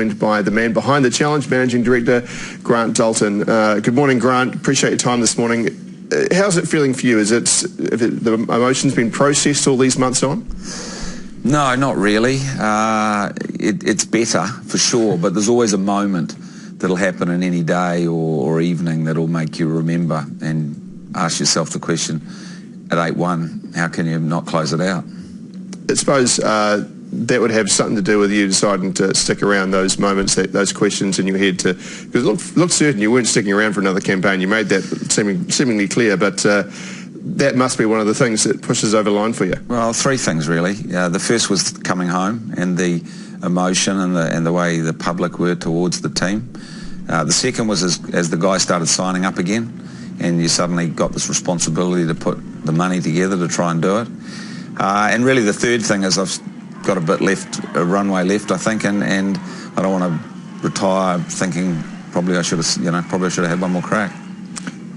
joined by the man behind the challenge, Managing Director Grant Dalton. Good morning, Grant. Appreciate your time this morning. How's it feeling for you? Have the emotions been processed all these months on? No, not really. It's better, for sure, but there's always a moment that'll happen in any day or evening that'll make you remember and ask yourself the question, at 8-1, how can you not close it out? I suppose that would have something to do with you deciding to stick around those moments, those questions in your head, because it looked certain you weren't sticking around for another campaign. You made that seemingly clear, but that must be one of the things that pushes over the line for you. Well, three things really. The first was coming home and the emotion and the way the public were towards the team. The second was as the guys started signing up again, and you suddenly got this responsibility to put the money together to try and do it. And really the third thing is I've got a runway left, I think, and I don't want to retire thinking probably I should have had one more crack.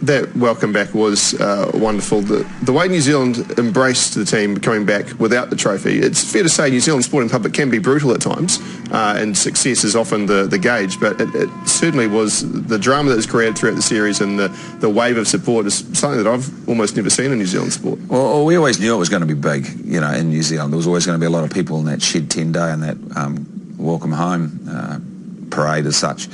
That welcome back was wonderful. The way New Zealand embraced the team coming back without the trophy, it's fair to say New Zealand sporting public can be brutal at times, and success is often the gauge, but it certainly was the drama that was created throughout the series, and the wave of support is something that I've almost never seen in New Zealand sport. Well, we always knew it was going to be big, in New Zealand. There was always going to be a lot of people in that Shed 10 day and that welcome home parade as such.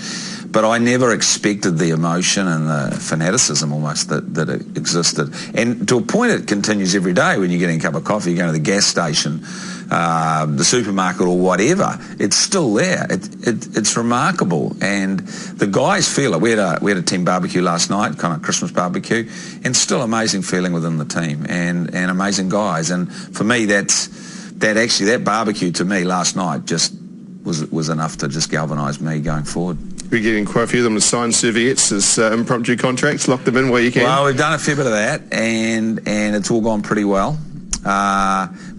But I never expected the emotion and the fanaticism almost that it existed. And to a point it continues every day when you're getting a cup of coffee, you go to the gas station, the supermarket or whatever, it's still there. It's remarkable. And the guys feel it. We had a team barbecue last night, kind of Christmas barbecue, and still amazing feeling within the team and amazing guys. And for me, that barbecue to me last night just was enough to just galvanise me going forward. We're getting quite a few of them to sign serviettes as impromptu contracts, lock them in where you can. Well, we've done a fair bit of that, and it's all gone pretty well.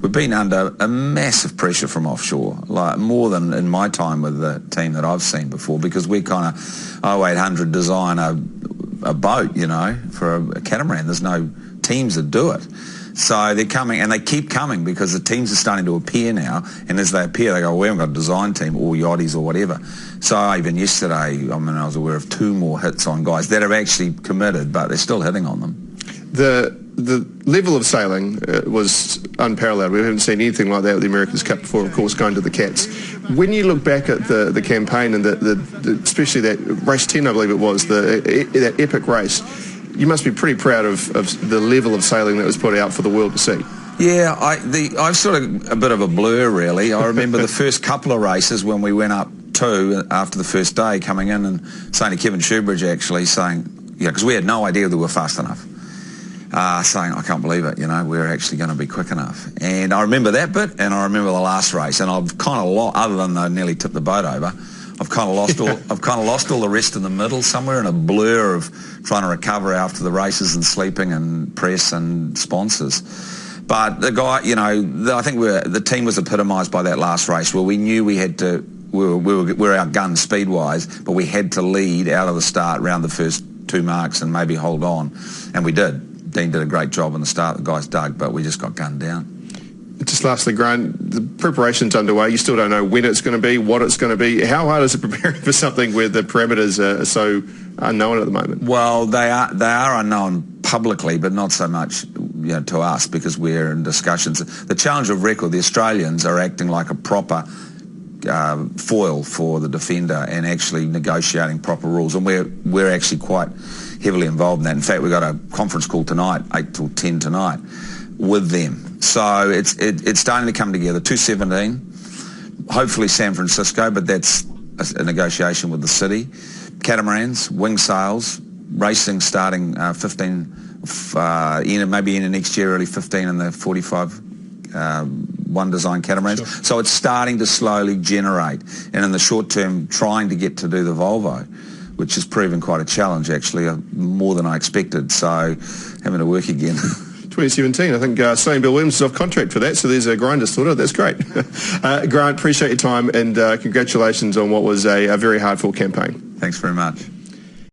We've been under a massive pressure from offshore, like more than in my time with the team that I've seen before, because we kind of 0800 design a boat, for a catamaran. There's no teams that do it. So they're coming, and they keep coming because the teams are starting to appear now, and as they appear, they go, well, we haven't got a design team or yachties or whatever. So even yesterday, I was aware of 2 more hits on guys that have actually committed, but they're still hitting on them. The level of sailing was unparalleled. We haven't seen anything like that with the America's Cup before, of course, going to the Cats. When you look back at the campaign and especially that race 10, I believe it was, that epic race, you must be pretty proud of the level of sailing that was put out for the world to see. Yeah, I've sort of a bit of a blur, really. I remember the first couple of races when we went up after the first day, coming in and saying to Kevin Shoebridge, actually, saying, because we had no idea that we were fast enough, saying, I can't believe it, we're actually going to be quick enough. And I remember that bit, and I remember the last race, and I've kind of other than I nearly tipped the boat over, I've kind of lost all the rest in the middle, somewhere in a blur of trying to recover after the races and sleeping and press and sponsors. But the guy, I think the team was epitomised by that last race, where we knew we had to, we were outgunned speed-wise, but we had to lead out of the start around the first 2 marks and maybe hold on, and we did. Dean did a great job in the start. The guys dug, but we just got gunned down. Just lastly, Grant, the preparation's underway. You still don't know when it's going to be, what it's going to be. How hard is it preparing for something where the parameters are so unknown at the moment? Well, they are unknown publicly, but not so much to us, because we're in discussions. The challenge of record, the Australians are acting like a proper foil for the defender and actually negotiating proper rules, and we're actually quite heavily involved in that. In fact, we've got a conference call tonight, 8 till 10 tonight, with them. So it's starting to come together. 217, hopefully San Francisco, but that's a negotiation with the city. Catamarans, wing sails, racing starting 15, maybe in the next year, early 15 in the 45 one design catamarans. Sure. So it's starting to slowly generate, and in the short term trying to get to do the Volvo, which has proven quite a challenge actually, more than I expected, so having to work again. 2017, I think Sonny Bill Williams is off contract for that, so there's a grinder sorted. That's great. Grant, appreciate your time, and congratulations on what was a very hard-fought campaign. Thanks very much.